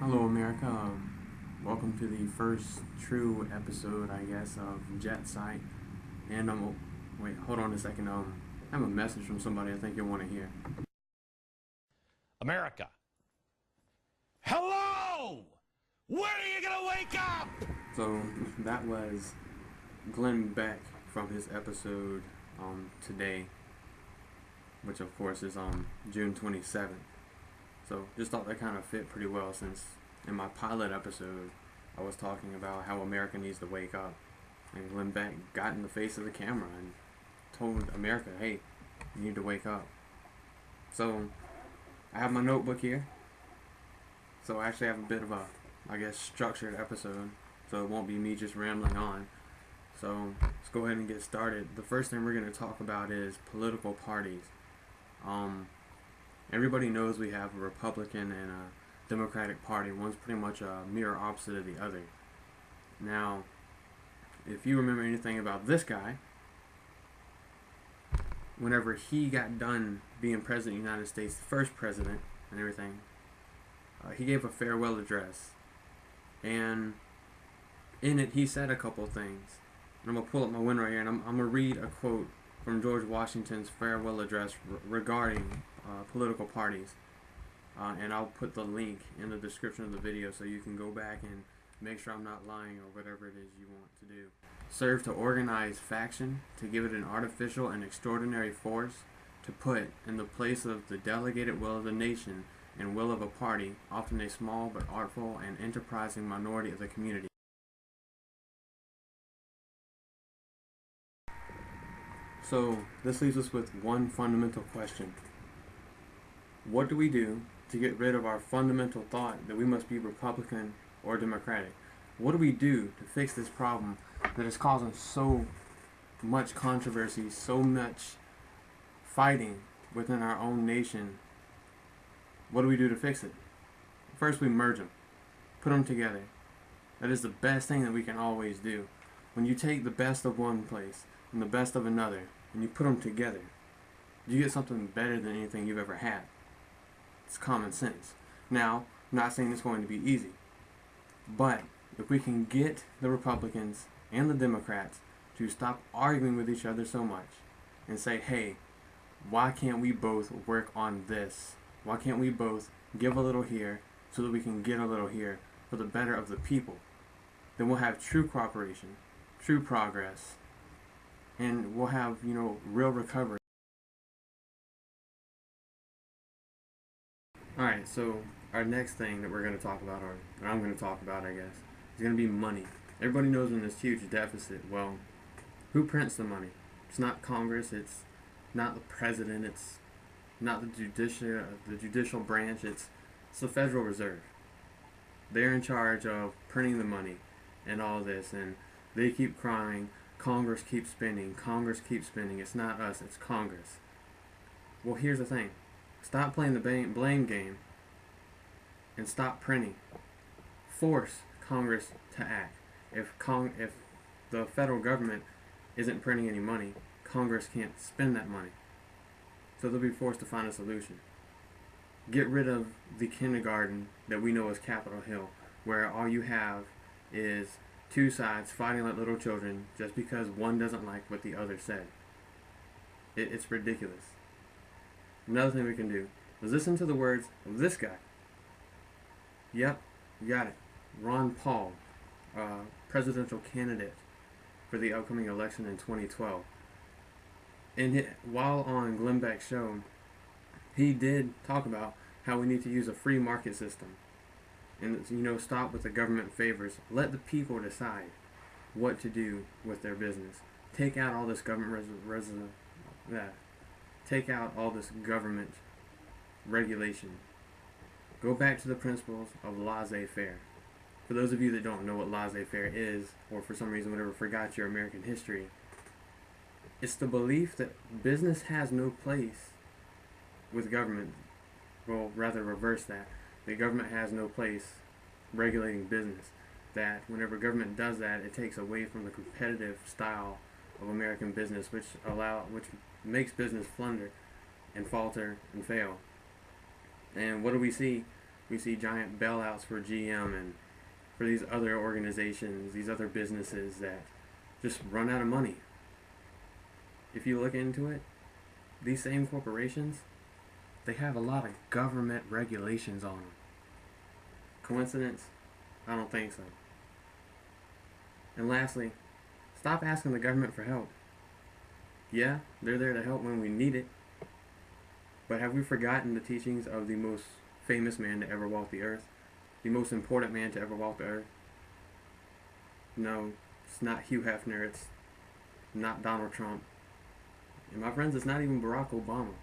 Hello, America. Welcome to the first true episode, I guess, of JetSight. And wait, hold on a second. I have a message from somebody I think you'll want to hear. America. Hello! When are you gonna wake up? So that was Glenn Beck from his episode today, which of course is on June 27th. So just thought that kind of fit pretty well, since in my pilot episode I was talking about how America needs to wake up, and Glenn Beck got in the face of the camera and told America, hey, you need to wake up. So I have my notebook here, so I actually have a bit of a, I guess, structured episode, so it won't be me just rambling on. So let's go ahead and get started. The first thing we're going to talk about is political parties. Everybody knows we have a Republican and a Democratic Party. One's pretty much a mirror opposite of the other. Now, if you remember anything about this guy, whenever he got done being president of the United States, the first president and everything, he gave a farewell address. And in it, he said a couple things. And I'm going to pull up my window right here, and I'm going to read a quote from George Washington's farewell address regarding political parties. And I'll put the link in the description of the video so you can go back and make sure I'm not lying or whatever it is you want to do. Serve to organize faction, to give it an artificial and extraordinary force, to put in the place of the delegated will of the nation and will of a party, often a small but artful and enterprising minority of the community. So this leaves us with one fundamental question. What do we do to get rid of our fundamental thought that we must be Republican or Democratic? What do we do to fix this problem that is causing so much controversy, so much fighting within our own nation? What do we do to fix it? First, we merge them, put them together. That is the best thing that we can always do. When you take the best of one place and the best of another and you put them together, you get something better than anything you've ever had. It's common sense. Now, I'm not saying it's going to be easy, but if we can get the Republicans and the Democrats to stop arguing with each other so much and say, hey, why can't we both work on this? Why can't we both give a little here so that we can get a little here for the better of the people? Then we'll have true cooperation, true progress, and we'll have, real recovery. Alright, so our next thing that we're going to talk about, or I'm going to talk about, I guess, is going to be money. Everybody knows in this huge deficit, well, who prints the money? It's not Congress, it's not the president, it's not the judicial branch, it's the Federal Reserve. They're in charge of printing the money and all this, and they keep crying, Congress keeps spending, Congress keeps spending. It's not us, it's Congress. Well, here's the thing. Stop playing the blame game and stop printing. Force Congress to act. If the federal government isn't printing any money, Congress can't spend that money. So they'll be forced to find a solution. Get rid of the kindergarten that we know as Capitol Hill, where all you have is two sides fighting like little children just because one doesn't like what the other said. It's ridiculous. Another thing we can do is listen to the words of this guy. Yep, you got it. Ron Paul, presidential candidate for the upcoming election in 2012. And while on Glenn Beck's show, he did talk about how we need to use a free market system. And, stop with the government favors. Let the people decide what to do with their business. Take out all this government Take out all this government regulation. Go back to the principles of laissez-faire. For those of you that don't know what laissez-faire is, or for some reason whatever forgot your American history, it's the belief that business has no place with government. Well, rather reverse that. The government has no place regulating business. That whenever government does that, it takes away from the competitive style of American business, which makes business flounder and falter and fail. And what do we see? We see giant bailouts for GM and for these other organizations, these other businesses that just run out of money. If you look into it, these same corporations, they have a lot of government regulations on them. Coincidence? I don't think so. And lastly, stop asking the government for help. Yeah, they're there to help when we need it. But have we forgotten the teachings of the most famous man to ever walk the earth? The most important man to ever walk the earth? No, it's not Hugh Hefner. It's not Donald Trump. And my friends, it's not even Barack Obama.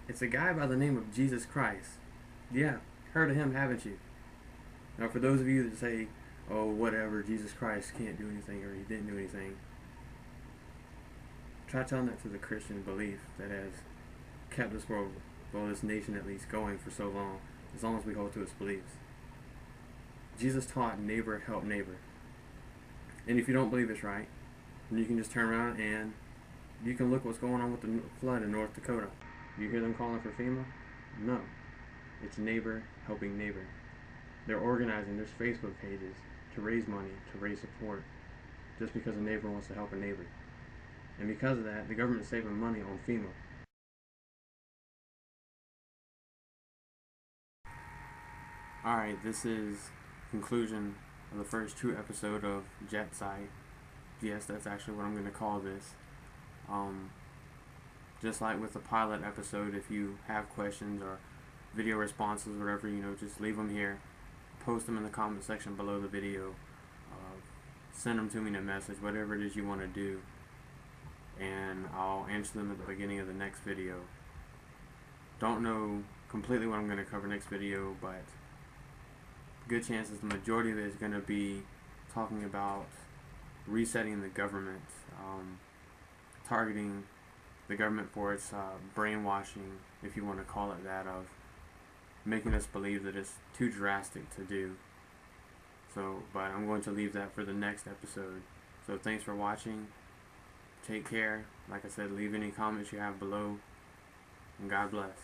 It's a guy by the name of Jesus Christ. Yeah, heard of him, haven't you? Now, for those of you that say, oh, whatever, Jesus Christ can't do anything or he didn't do anything, try telling that to the Christian belief that has kept this world, well, this nation at least, going for so long, as long as we hold to its beliefs. Jesus taught neighbor, help neighbor. And if you don't believe it's right, then you can just turn around and you can look what's going on with the flood in North Dakota. You hear them calling for FEMA? No. It's neighbor helping neighbor. They're organizing, there's Facebook pages to raise money, to raise support, just because a neighbor wants to help a neighbor. And because of that, the government's saving money on FEMA. Alright, this is conclusion of the first 2 episodes of JetSight. Yes, that's actually what I'm going to call this. Just like with the pilot episode, if you have questions or video responses, whatever, just leave them here. Post them in the comment section below the video. Send them to me in a message, whatever it is you want to do. And I'll answer them at the beginning of the next video. Don't know completely what I'm going to cover next video, but good chances the majority of it is going to be talking about resetting the government, targeting the government for its brainwashing, if you want to call it that, of making us believe that it's too drastic to do. But I'm going to leave that for the next episode. So thanks for watching. Take care. Like I said, leave any comments you have below. And God bless.